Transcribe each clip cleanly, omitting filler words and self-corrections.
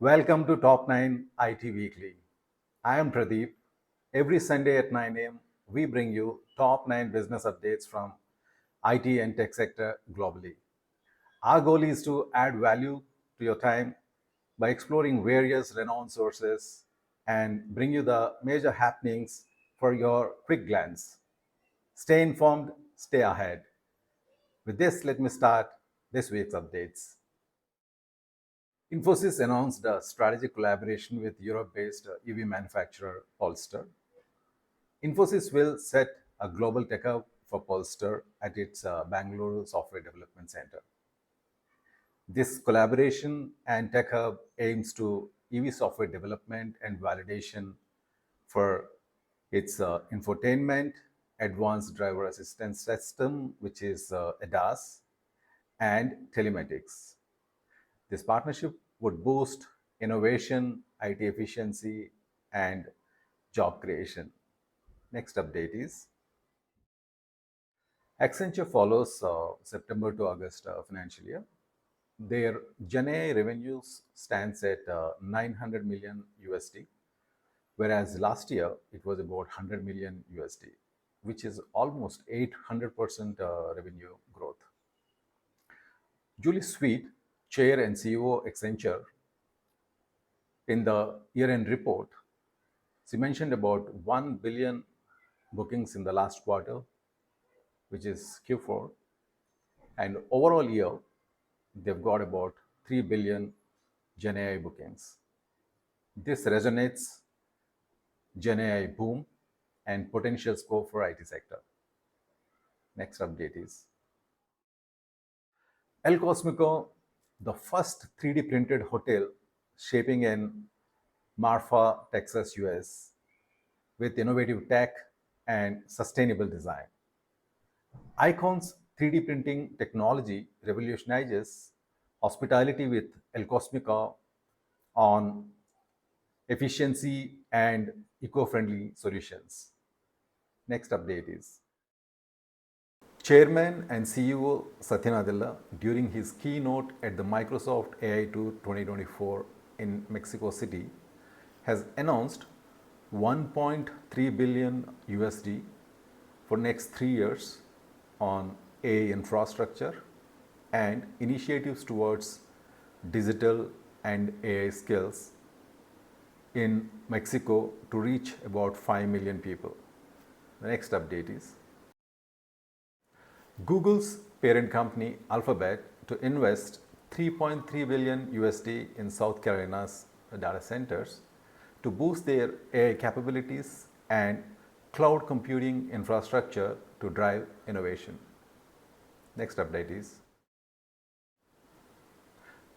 Welcome to Top9 IT Weekly. I am Pradeep. Every Sunday at 9 a.m., we bring you top 9 business updates from IT and tech sector globally. Our goal is to add value to your time by exploring various renowned sources and bring you the major happenings for your quick glance. Stay informed, stay ahead. With this, let me start this week's updates. Infosys announced a strategic collaboration with Europe-based EV manufacturer Polestar. Infosys will set a global tech hub for Polestar at its Bangalore Software Development Center. This collaboration and tech hub aims to EV software development and validation for its infotainment, advanced driver assistance system, which is ADAS, and telematics. This partnership would boost innovation, IT efficiency, and job creation. Next update is Accenture follows September to August financial year. Their GenAI revenues stands at 900 million USD, whereas last year it was about 100 million USD, which is almost 800% revenue growth. Julie Sweet, Chair and CEO Accenture, in the year-end report, she mentioned about 1 billion bookings in the last quarter, which is Q4, and overall year, they've got about 3 billion GenAI bookings. This resonates GenAI boom and potential scope for IT sector. Next update is El Cosmico, the first 3D printed hotel shaping in Marfa, Texas, US, with innovative tech and sustainable design. Icon's 3D printing technology revolutionizes hospitality with El Cosmico on efficiency and eco-friendly solutions. Next update is Chairman and CEO Satya Nadella, during his keynote at the Microsoft AI Tour 2024 in Mexico City, has announced 1.3 billion USD for next 3 years on AI infrastructure and initiatives towards digital and AI skills in Mexico to reach about 5 million people. The next update is Google's parent company Alphabet to invest 3.3 billion USD in South Carolina's data centers to boost their AI capabilities and cloud computing infrastructure to drive innovation. Next update is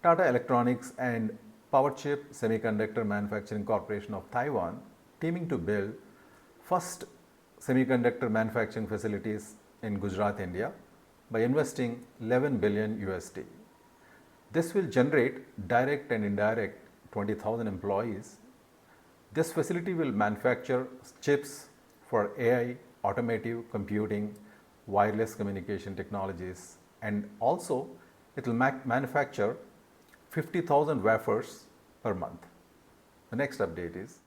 Tata Electronics and Powerchip Semiconductor Manufacturing Corporation of Taiwan teaming to build first semiconductor manufacturing facilities in Gujarat, India by investing 11 billion USD. This will generate direct and indirect 20,000 employees. This facility will manufacture chips for AI, automotive, computing, wireless communication technologies, and also it will manufacture 50,000 wafers per month. The next update is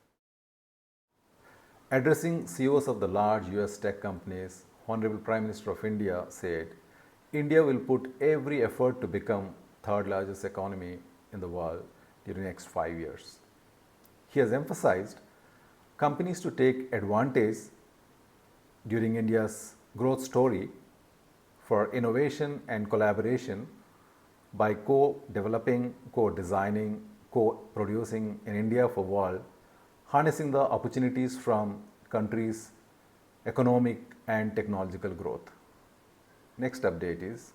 addressing CEOs of the large US tech companies, Honorable Prime Minister of India said, India will put every effort to become third largest economy in the world during the next 5 years. He has emphasized companies to take advantage during India's growth story for innovation and collaboration by co-developing, co-designing, co-producing in India for world, harnessing the opportunities from countries' economic and technological growth. Next update is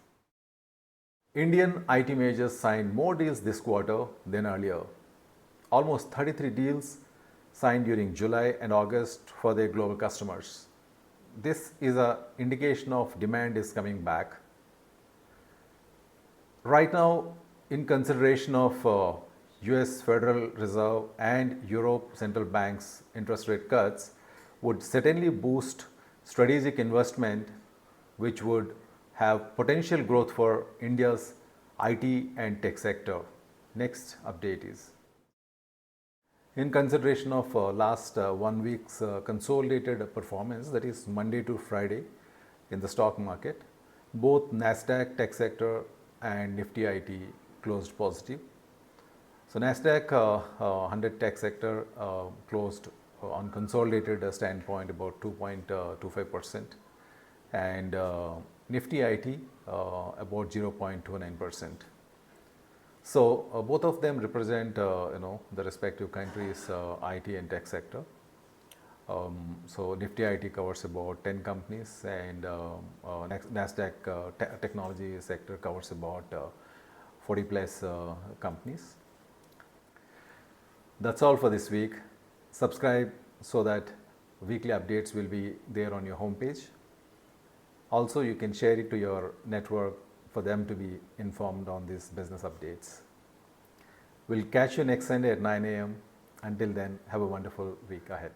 Indian IT majors signed more deals this quarter than earlier. Almost 33 deals signed during July and August for their global customers. This is an indication of demand is coming back. Right now, in consideration of US Federal Reserve and Europe Central Bank's interest rate cuts, would certainly boost strategic investment, which would have potential growth for India's IT and tech sector. Next update is In consideration of last 1 week's consolidated performance, that is Monday to Friday in the stock market, both NASDAQ tech sector and Nifty IT closed positive. So NASDAQ 100 tech sector closed on consolidated standpoint about 2.25%, and Nifty IT about 0.29%. So both of them represent the respective countries' IT and tech sector. So Nifty IT covers about 10 companies, and NASDAQ technology sector covers about 40 plus companies. That's all for this week. Subscribe so that weekly updates will be there on your homepage. Also, you can share it to your network for them to be informed on these business updates. We'll catch you next Sunday at 9 a.m. Until then, have a wonderful week ahead.